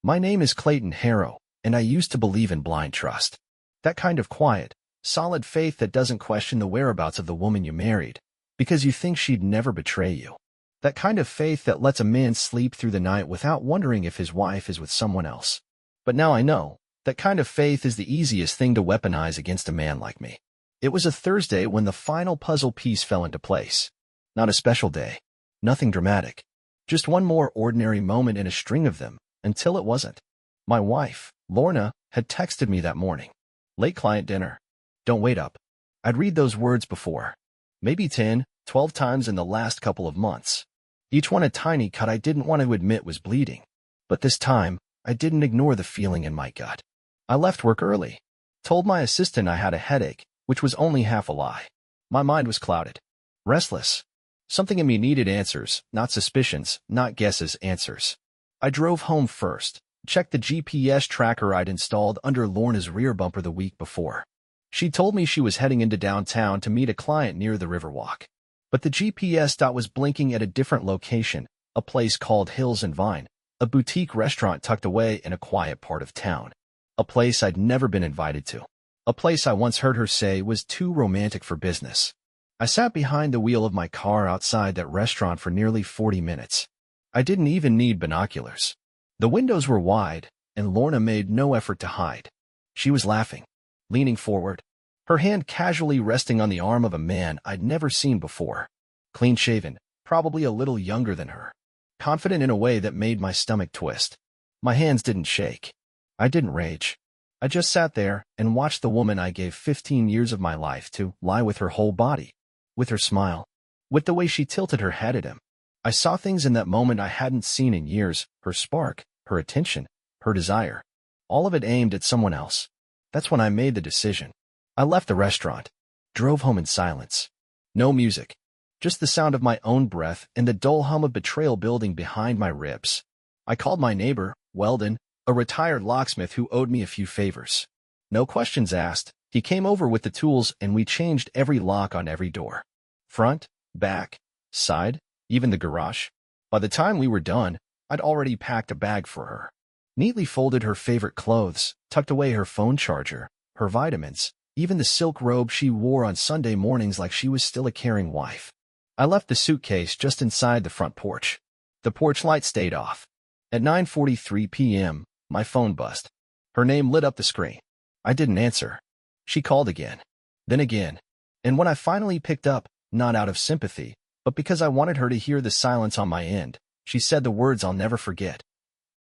My name is Clayton Harrow, and I used to believe in blind trust. That kind of quiet, solid faith that doesn't question the whereabouts of the woman you married, because you think she'd never betray you. That kind of faith that lets a man sleep through the night without wondering if his wife is with someone else. But now I know, that kind of faith is the easiest thing to weaponize against a man like me. It was a Thursday when the final puzzle piece fell into place. Not a special day. Nothing dramatic. Just one more ordinary moment in a string of them, until it wasn't. My wife, Lorna, had texted me that morning. Late client dinner. Don't wait up. I'd read those words before. Maybe 10, 12 times in the last couple of months. Each one a tiny cut I didn't want to admit was bleeding. But this time, I didn't ignore the feeling in my gut. I left work early. Told my assistant I had a headache, which was only half a lie. My mind was clouded. Restless. Something in me needed answers, not suspicions, not guesses, answers. I drove home first, checked the GPS tracker I'd installed under Lorna's rear bumper the week before. She told me she was heading into downtown to meet a client near the Riverwalk. But the GPS dot was blinking at a different location, a place called Hills and Vine, a boutique restaurant tucked away in a quiet part of town. A place I'd never been invited to. A place I once heard her say was too romantic for business. I sat behind the wheel of my car outside that restaurant for nearly 40 minutes. I didn't even need binoculars. The windows were wide, and Lorna made no effort to hide. She was laughing, leaning forward, her hand casually resting on the arm of a man I'd never seen before. Clean-shaven, probably a little younger than her. Confident in a way that made my stomach twist. My hands didn't shake. I didn't rage. I just sat there and watched the woman I gave 15 years of my life to lie with her whole body. With her smile, with the way she tilted her head at him. I saw things in that moment I hadn't seen in years, her spark, her attention, her desire. All of it aimed at someone else. That's when I made the decision. I left the restaurant, drove home in silence. No music, just the sound of my own breath and the dull hum of betrayal building behind my ribs. I called my neighbor, Weldon, a retired locksmith who owed me a few favors. No questions asked, he came over with the tools and we changed every lock on every door. Front, back, side, even the garage. By the time we were done, I'd already packed a bag for her. Neatly folded her favorite clothes, tucked away her phone charger, her vitamins, even the silk robe she wore on Sunday mornings like she was still a caring wife. I left the suitcase just inside the front porch. The porch light stayed off. At 9:43 p.m., my phone buzzed. Her name lit up the screen. I didn't answer. She called again. Then again. And when I finally picked up, not out of sympathy, but because I wanted her to hear the silence on my end, she said the words I'll never forget.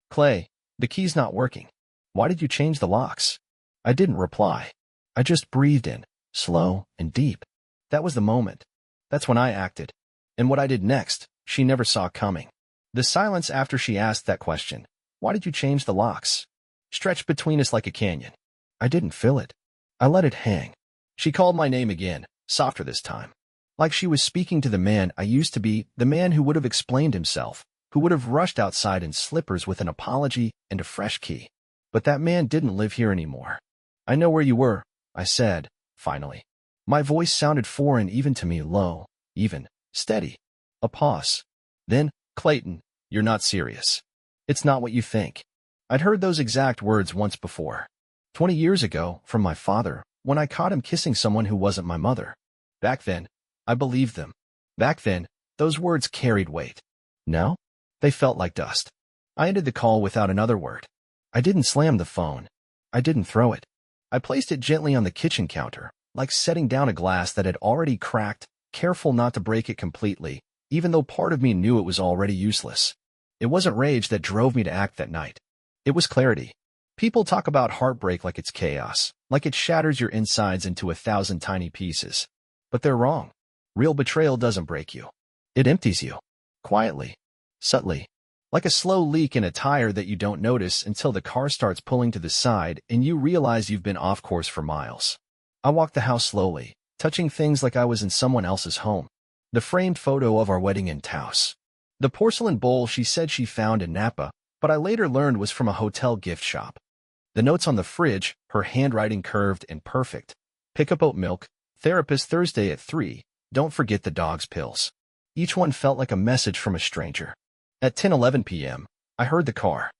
Clay, the key's not working. Why did you change the locks? I didn't reply. I just breathed in, slow and deep. That was the moment. That's when I acted. And what I did next, she never saw coming. The silence after she asked that question, why did you change the locks, stretched between us like a canyon. I didn't fill it. I let it hang. She called my name again, softer this time. Like she was speaking to the man I used to be, the man who would have explained himself, who would have rushed outside in slippers with an apology and a fresh key. But that man didn't live here anymore. I know where you were, I said, finally. My voice sounded foreign even to me, low, even, steady. A pause. Then, Clayton, you're not serious. It's not what you think. I'd heard those exact words once before. 20 years ago, from my father, when I caught him kissing someone who wasn't my mother. Back then, I believed them. Back then, those words carried weight. Now, they felt like dust. I ended the call without another word. I didn't slam the phone. I didn't throw it. I placed it gently on the kitchen counter, like setting down a glass that had already cracked, careful not to break it completely, even though part of me knew it was already useless. It wasn't rage that drove me to act that night. It was clarity. People talk about heartbreak like it's chaos, like it shatters your insides into 1,000 tiny pieces. But they're wrong. Real betrayal doesn't break you. It empties you. Quietly. Subtly. Like a slow leak in a tire that you don't notice until the car starts pulling to the side and you realize you've been off course for miles. I walked the house slowly, touching things like I was in someone else's home. The framed photo of our wedding in Taos. The porcelain bowl she said she found in Napa, but I later learned was from a hotel gift shop. The notes on the fridge, her handwriting curved and perfect. Pick up oat milk. Therapist Thursday at 3. Don't forget the dog's pills. Each one felt like a message from a stranger. At 10:11 p.m., I heard the car.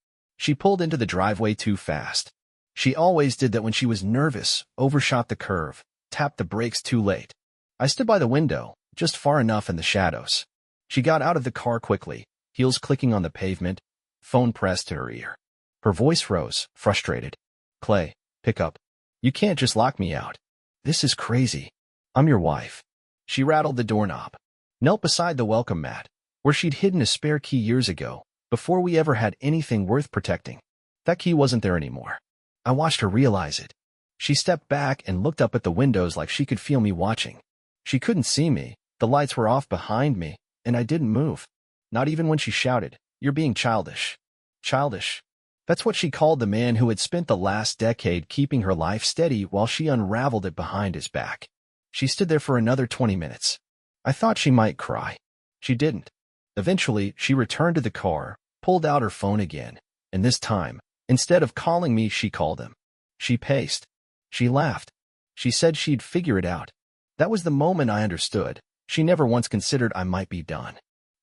She pulled into the driveway too fast. She always did that when she was nervous, overshot the curve, tapped the brakes too late. I stood by the window, just far enough in the shadows. She got out of the car quickly, heels clicking on the pavement, phone pressed to her ear. Her voice rose, frustrated. "Clay, pick up. You can't just lock me out. This is crazy. I'm your wife." She rattled the doorknob, knelt beside the welcome mat, where she'd hidden a spare key years ago, before we ever had anything worth protecting. That key wasn't there anymore. I watched her realize it. She stepped back and looked up at the windows like she could feel me watching. She couldn't see me, the lights were off behind me, and I didn't move. Not even when she shouted, "You're being childish." Childish. That's what she called the man who had spent the last decade keeping her life steady while she unraveled it behind his back. She stood there for another 20 minutes. I thought she might cry. She didn't. Eventually, she returned to the car, pulled out her phone again, and this time, instead of calling me, she called him. She paced. She laughed. She said she'd figure it out. That was the moment I understood. She never once considered I might be done.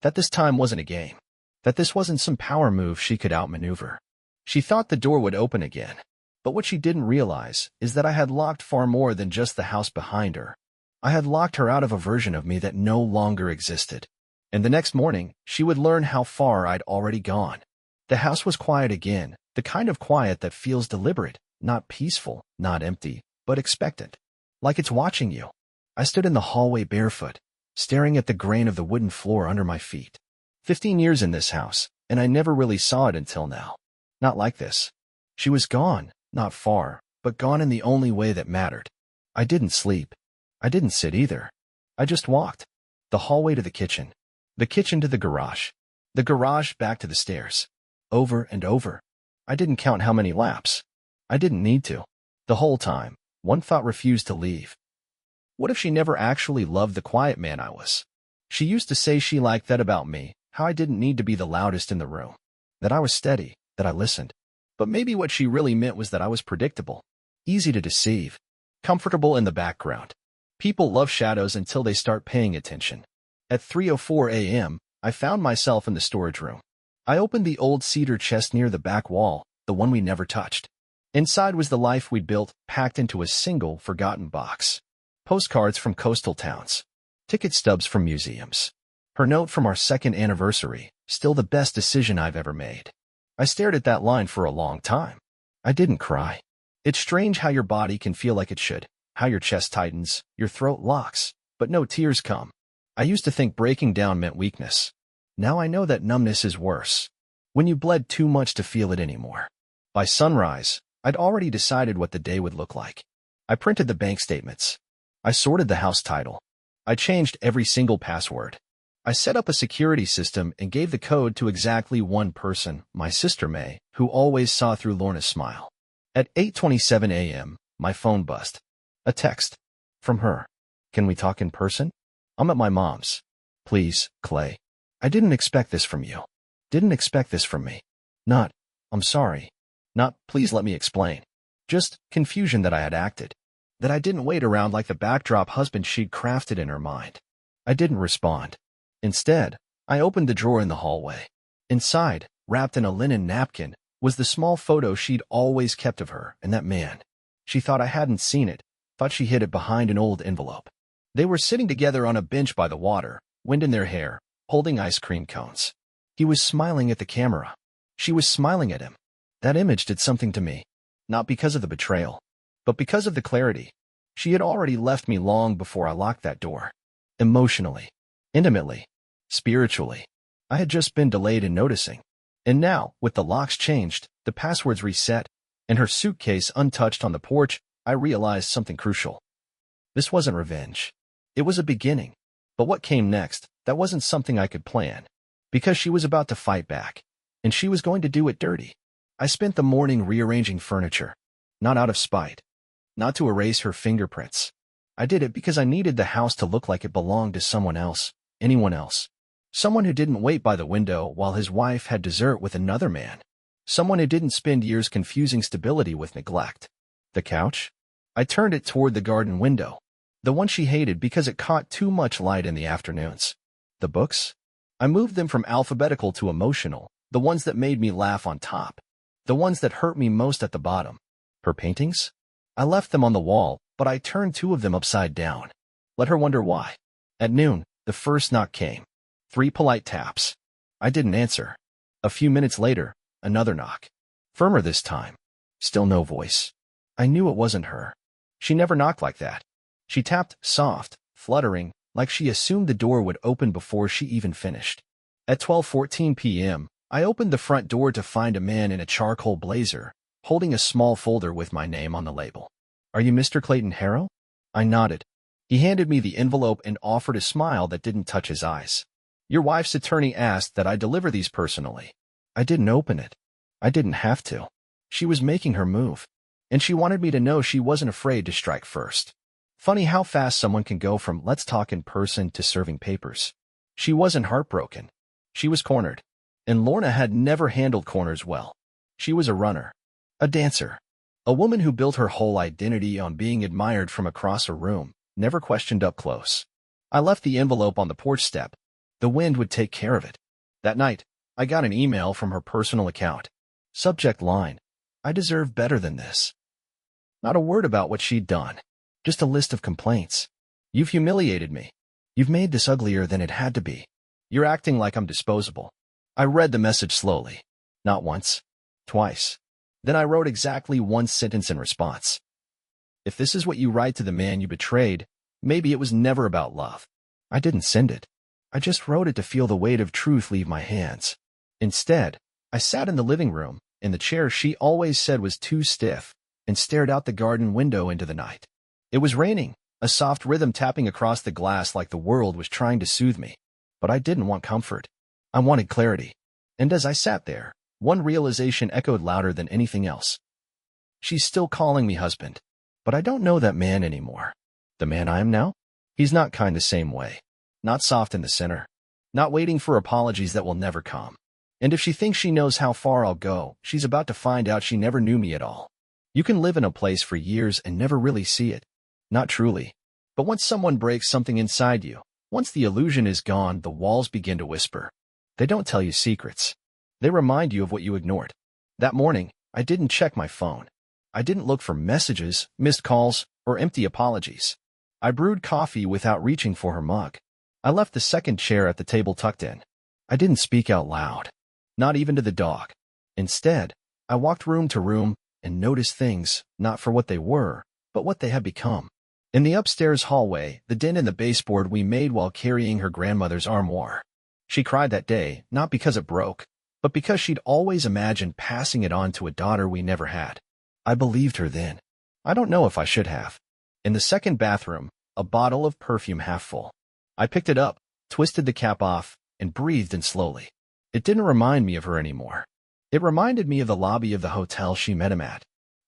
That this time wasn't a game. That this wasn't some power move she could outmaneuver. She thought the door would open again. But what she didn't realize is that I had locked far more than just the house behind her. I had locked her out of a version of me that no longer existed. And the next morning, she would learn how far I'd already gone. The house was quiet again, the kind of quiet that feels deliberate, not peaceful, not empty, but expectant. Like it's watching you. I stood in the hallway barefoot, staring at the grain of the wooden floor under my feet. 15 years in this house, and I never really saw it until now. Not like this. She was gone, not far, but gone in the only way that mattered. I didn't sleep. I didn't sit either. I just walked. The hallway to the kitchen to the garage back to the stairs. Over and over. I didn't count how many laps. I didn't need to. The whole time, one thought refused to leave. What if she never actually loved the quiet man I was? She used to say she liked that about me, how I didn't need to be the loudest in the room. That I was steady, that I listened. But maybe what she really meant was that I was predictable, easy to deceive, comfortable in the background. People love shadows until they start paying attention. At 3:04 a.m., I found myself in the storage room. I opened the old cedar chest near the back wall, the one we never touched. Inside was the life we'd built, packed into a single, forgotten box. Postcards from coastal towns. Ticket stubs from museums. Her note from our second anniversary, still the best decision I've ever made. I stared at that line for a long time. I didn't cry. It's strange how your body can feel like it should, how your chest tightens, your throat locks, but no tears come. I used to think breaking down meant weakness. Now I know that numbness is worse. When you bled too much to feel it anymore. By sunrise, I'd already decided what the day would look like. I printed the bank statements. I sorted the house title. I changed every single password. I set up a security system and gave the code to exactly one person, my sister May, who always saw through Lorna's smile. At 8:27 a.m., my phone buzzed. A text. From her. "Can we talk in person? I'm at my mom's. Please, Clay. I didn't expect this from you. Didn't expect this from me. Not, I'm sorry. Not, please let me explain. Just confusion that I had acted. That I didn't wait around like the backdrop husband she'd crafted in her mind." I didn't respond. Instead, I opened the drawer in the hallway. Inside, wrapped in a linen napkin, was the small photo she'd always kept of her and that man. She thought I hadn't seen it, thought she hid it behind an old envelope. They were sitting together on a bench by the water, wind in their hair, holding ice cream cones. He was smiling at the camera. She was smiling at him. That image did something to me. Not because of the betrayal, but because of the clarity. She had already left me long before I locked that door. Emotionally, intimately, spiritually. I had just been delayed in noticing. And now, with the locks changed, the passwords reset, and her suitcase untouched on the porch, I realized something crucial. This wasn't revenge. It was a beginning. But what came next, that wasn't something I could plan. Because she was about to fight back. And she was going to do it dirty. I spent the morning rearranging furniture. Not out of spite. Not to erase her fingerprints. I did it because I needed the house to look like it belonged to someone else. Anyone else. Someone who didn't wait by the window while his wife had dessert with another man. Someone who didn't spend years confusing stability with neglect. The couch? I turned it toward the garden window. The one she hated because it caught too much light in the afternoons. The books? I moved them from alphabetical to emotional, the ones that made me laugh on top. The ones that hurt me most at the bottom. Her paintings? I left them on the wall, but I turned 2 of them upside down. Let her wonder why. At noon, the first knock came. 3 polite taps. I didn't answer. A few minutes later, another knock. Firmer this time. Still no voice. I knew it wasn't her. She never knocked like that. She tapped soft, fluttering, like she assumed the door would open before she even finished. At 12:14 p.m., I opened the front door to find a man in a charcoal blazer, holding a small folder with my name on the label. "Are you Mr. Clayton Harrow?" I nodded. He handed me the envelope and offered a smile that didn't touch his eyes. "Your wife's attorney asked that I deliver these personally." I didn't open it. I didn't have to. She was making her move, and she wanted me to know she wasn't afraid to strike first. Funny how fast someone can go from "let's talk in person" to serving papers. She wasn't heartbroken. She was cornered. And Lorna had never handled corners well. She was a runner. A dancer. A woman who built her whole identity on being admired from across a room, never questioned up close. I left the envelope on the porch step. The wind would take care of it. That night, I got an email from her personal account. Subject line: "I deserve better than this." Not a word about what she'd done. Just a list of complaints. "You've humiliated me. You've made this uglier than it had to be. You're acting like I'm disposable." I read the message slowly. Not once. Twice. Then I wrote exactly 1 sentence in response. "If this is what you write to the man you betrayed, maybe it was never about love." I didn't send it. I just wrote it to feel the weight of truth leave my hands. Instead, I sat in the living room, in the chair she always said was too stiff, and stared out the garden window into the night. It was raining, a soft rhythm tapping across the glass like the world was trying to soothe me. But I didn't want comfort. I wanted clarity. And as I sat there, one realization echoed louder than anything else. She's still calling me husband. But I don't know that man anymore. The man I am now? He's not kind the same way. Not soft in the center. Not waiting for apologies that will never come. And if she thinks she knows how far I'll go, she's about to find out she never knew me at all. You can live in a place for years and never really see it. Not truly. But once someone breaks something inside you, once the illusion is gone, the walls begin to whisper. They don't tell you secrets. They remind you of what you ignored. That morning, I didn't check my phone. I didn't look for messages, missed calls, or empty apologies. I brewed coffee without reaching for her mug. I left the second chair at the table tucked in. I didn't speak out loud. Not even to the dog. Instead, I walked room to room and noticed things, not for what they were, but what they had become. In the upstairs hallway, the dent in the baseboard we made while carrying her grandmother's armoire. She cried that day, not because it broke, but because she'd always imagined passing it on to a daughter we never had. I believed her then. I don't know if I should have. In the second bathroom, a bottle of perfume half full. I picked it up, twisted the cap off, and breathed in slowly. It didn't remind me of her anymore. It reminded me of the lobby of the hotel she met him at.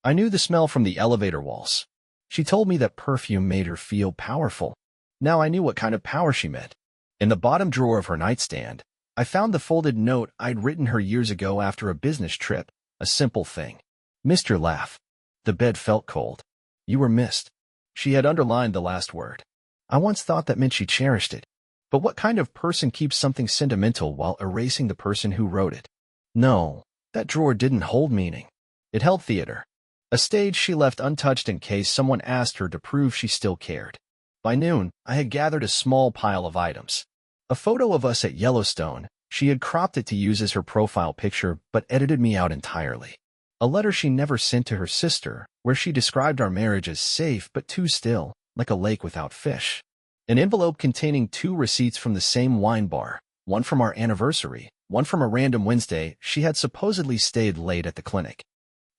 I knew the smell from the elevator walls. She told me that perfume made her feel powerful. Now I knew what kind of power she meant. In the bottom drawer of her nightstand, I found the folded note I'd written her years ago after a business trip, a simple thing. "Mr. Laugh." The bed felt cold. "You were missed." She had underlined the last word. I once thought that meant she cherished it. But what kind of person keeps something sentimental while erasing the person who wrote it? No, that drawer didn't hold meaning. It held theater. A stage she left untouched in case someone asked her to prove she still cared. By noon, I had gathered a small pile of items. A photo of us at Yellowstone. She had cropped it to use as her profile picture, but edited me out entirely. A letter she never sent to her sister, where she described our marriage as safe but too still, like a lake without fish. An envelope containing 2 receipts from the same wine bar, one from our anniversary, one from a random Wednesday she had supposedly stayed late at the clinic.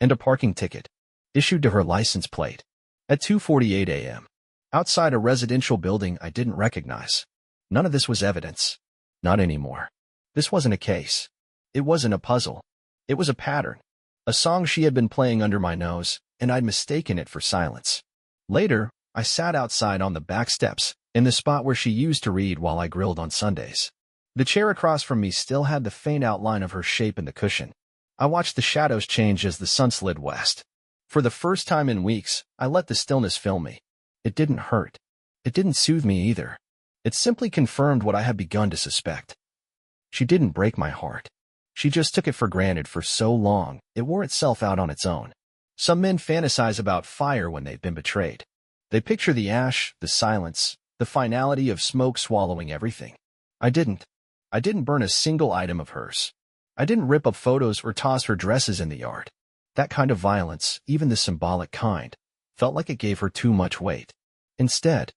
And a parking ticket, issued to her license plate, at 2:48 a.m. outside a residential building I didn't recognize. None of this was evidence. Not anymore. This wasn't a case. It wasn't a puzzle. It was a pattern. A song she had been playing under my nose, and I'd mistaken it for silence. Later, I sat outside on the back steps, in the spot where she used to read while I grilled on Sundays. The chair across from me still had the faint outline of her shape in the cushion. I watched the shadows change as the sun slid west. For the first time in weeks, I let the stillness fill me. It didn't hurt. It didn't soothe me either. It simply confirmed what I had begun to suspect. She didn't break my heart. She just took it for granted for so long, it wore itself out on its own. Some men fantasize about fire when they've been betrayed. They picture the ash, the silence, the finality of smoke swallowing everything. I didn't. I didn't burn a single item of hers. I didn't rip up photos or toss her dresses in the yard. That kind of violence, even the symbolic kind, felt like it gave her too much weight. Instead,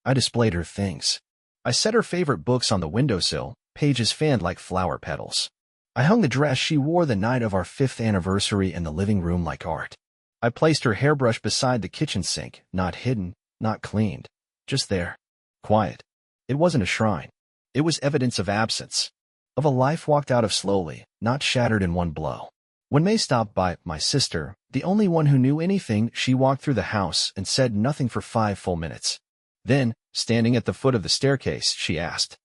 I displayed her things. I set her favorite books on the windowsill, pages fanned like flower petals. I hung the dress she wore the night of our 5th anniversary in the living room like art. I placed her hairbrush beside the kitchen sink, not hidden, not cleaned, just there, quiet. It wasn't a shrine. It was evidence of absence, of a life walked out of slowly, not shattered in one blow. When May stopped by, my sister, the only one who knew anything, she walked through the house and said nothing for 5 full minutes. Then, standing at the foot of the staircase, she asked,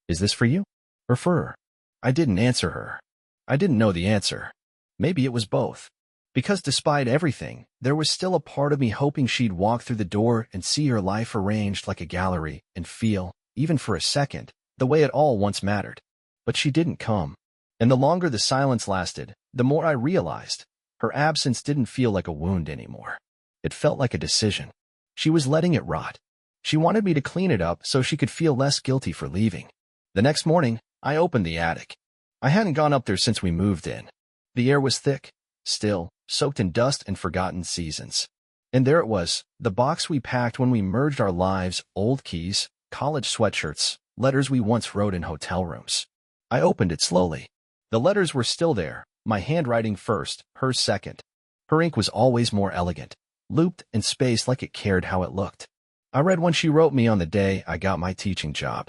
"Is this for you? Or for her?" I didn't answer her. I didn't know the answer. Maybe it was both. Because despite everything, there was still a part of me hoping she'd walk through the door and see her life arranged like a gallery and feel, even for a second, the way it all once mattered. But she didn't come. And the longer the silence lasted, the more I realized her absence didn't feel like a wound anymore. It felt like a decision. She was letting it rot. She wanted me to clean it up so she could feel less guilty for leaving. The next morning, I opened the attic. I hadn't gone up there since we moved in. The air was thick, still, soaked in dust and forgotten seasons. And there it was, the box we packed when we merged our lives, old keys, college sweatshirts, letters we once wrote in hotel rooms. I opened it slowly. The letters were still there, my handwriting first, hers second. Her ink was always more elegant, looped and spaced like it cared how it looked. I read when she wrote me on the day I got my teaching job.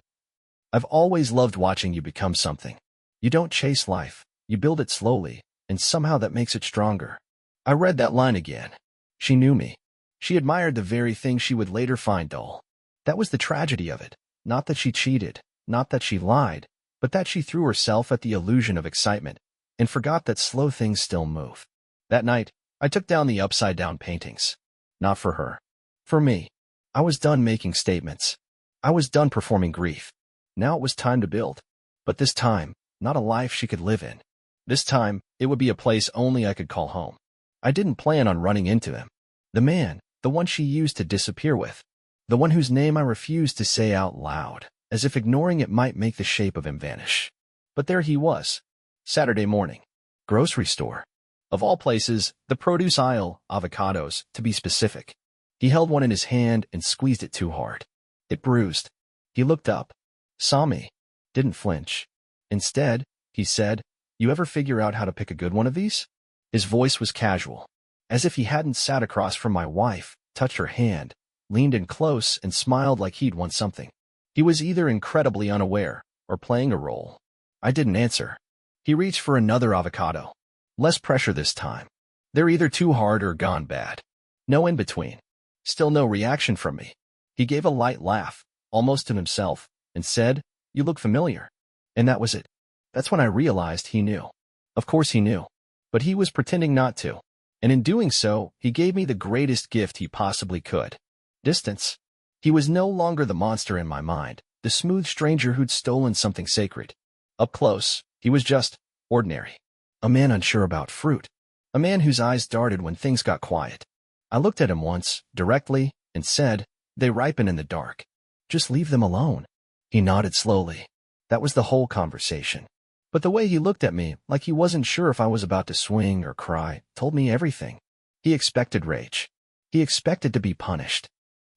"I've always loved watching you become something. You don't chase life, you build it slowly, and somehow that makes it stronger." I read that line again. She knew me. She admired the very thing she would later find dull. That was the tragedy of it. Not that she cheated, not that she lied, but that she threw herself at the illusion of excitement and forgot that slow things still move. That night, I took down the upside-down paintings. Not for her. For me. I was done making statements. I was done performing grief. Now it was time to build. But this time, not a life she could live in. This time, it would be a place only I could call home. I didn't plan on running into him. The man, the one she used to disappear with. The one whose name I refused to say out loud, as if ignoring it might make the shape of him vanish. But there he was. Saturday morning. Grocery store. Of all places, the produce aisle, avocados, to be specific. He held one in his hand and squeezed it too hard. It bruised. He looked up. Saw me. Didn't flinch. Instead, he said, "You ever figure out how to pick a good one of these?" His voice was casual, as if he hadn't sat across from my wife, touched her hand, leaned in close, and smiled like he'd won something. He was either incredibly unaware or playing a role. I didn't answer. He reached for another avocado. Less pressure this time. They're either too hard or gone bad. No in between. Still no reaction from me. He gave a light laugh, almost to himself, and said, "You look familiar." And that was it. That's when I realized he knew. Of course he knew. But he was pretending not to. And in doing so, he gave me the greatest gift he possibly could. Distance. He was no longer the monster in my mind, the smooth stranger who'd stolen something sacred. Up close, he was just ordinary. A man unsure about fruit. A man whose eyes darted when things got quiet. I looked at him once, directly, and said, "They ripen in the dark. Just leave them alone." He nodded slowly. That was the whole conversation. But the way he looked at me, like he wasn't sure if I was about to swing or cry, told me everything. He expected rage. He expected to be punished.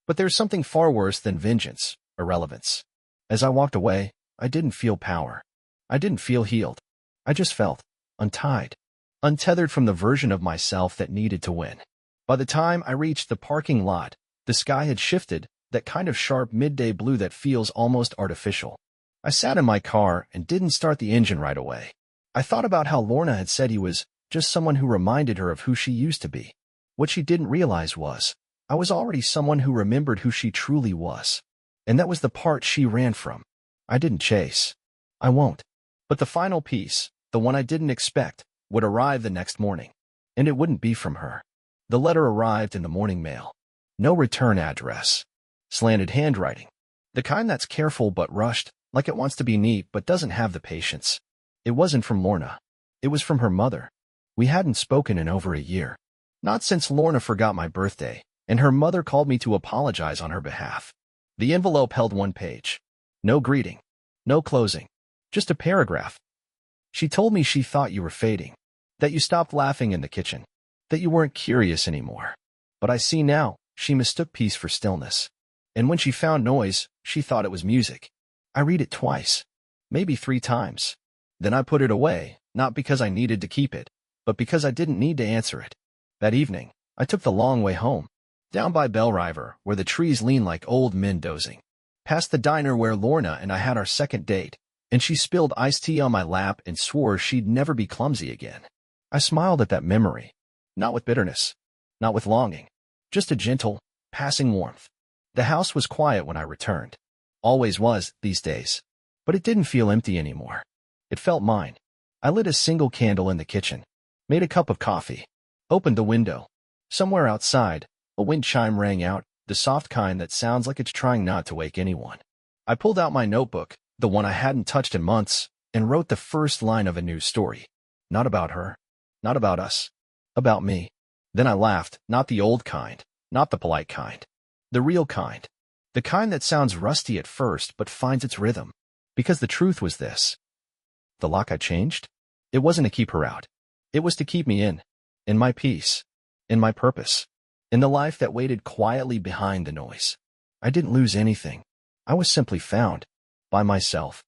But there's something far worse than vengeance, irrelevance. As I walked away, I didn't feel power. I didn't feel healed. I just felt untied, untethered from the version of myself that needed to win. By the time I reached the parking lot, the sky had shifted, that kind of sharp midday blue that feels almost artificial. I sat in my car and didn't start the engine right away. I thought about how Lorna had said he was just someone who reminded her of who she used to be. What she didn't realize was, I was already someone who remembered who she truly was. And that was the part she ran from. I didn't chase. I won't. But the final piece, the one I didn't expect, would arrive the next morning. And it wouldn't be from her. The letter arrived in the morning mail. No return address. Slanted handwriting. The kind that's careful but rushed, like it wants to be neat but doesn't have the patience. It wasn't from Lorna. It was from her mother. We hadn't spoken in over a year. Not since Lorna forgot my birthday, and her mother called me to apologize on her behalf. The envelope held one page. No greeting. No closing. Just a paragraph. She told me she thought you were fading, that you stopped laughing in the kitchen, that you weren't curious anymore. But I see now, she mistook peace for stillness. And when she found noise, she thought it was music. I read it twice, maybe 3 times. Then I put it away, not because I needed to keep it, but because I didn't need to answer it. That evening, I took the long way home, down by Bell River, where the trees lean like old men dozing, past the diner where Lorna and I had our second date, and she spilled iced tea on my lap and swore she'd never be clumsy again. I smiled at that memory, not with bitterness, not with longing, just a gentle, passing warmth. The house was quiet when I returned. Always was, these days. But it didn't feel empty anymore. It felt mine. I lit a single candle in the kitchen, made a cup of coffee, opened the window. Somewhere outside, a wind chime rang out, the soft kind that sounds like it's trying not to wake anyone. I pulled out my notebook, the one I hadn't touched in months, and wrote the first line of a new story. Not about her. Not about us. About me. Then I laughed, not the old kind, not the polite kind. The real kind. The kind that sounds rusty at first but finds its rhythm. Because the truth was this. The lock I changed? It wasn't to keep her out. It was to keep me in my peace, in my purpose, in the life that waited quietly behind the noise. I didn't lose anything. I was simply found, by myself,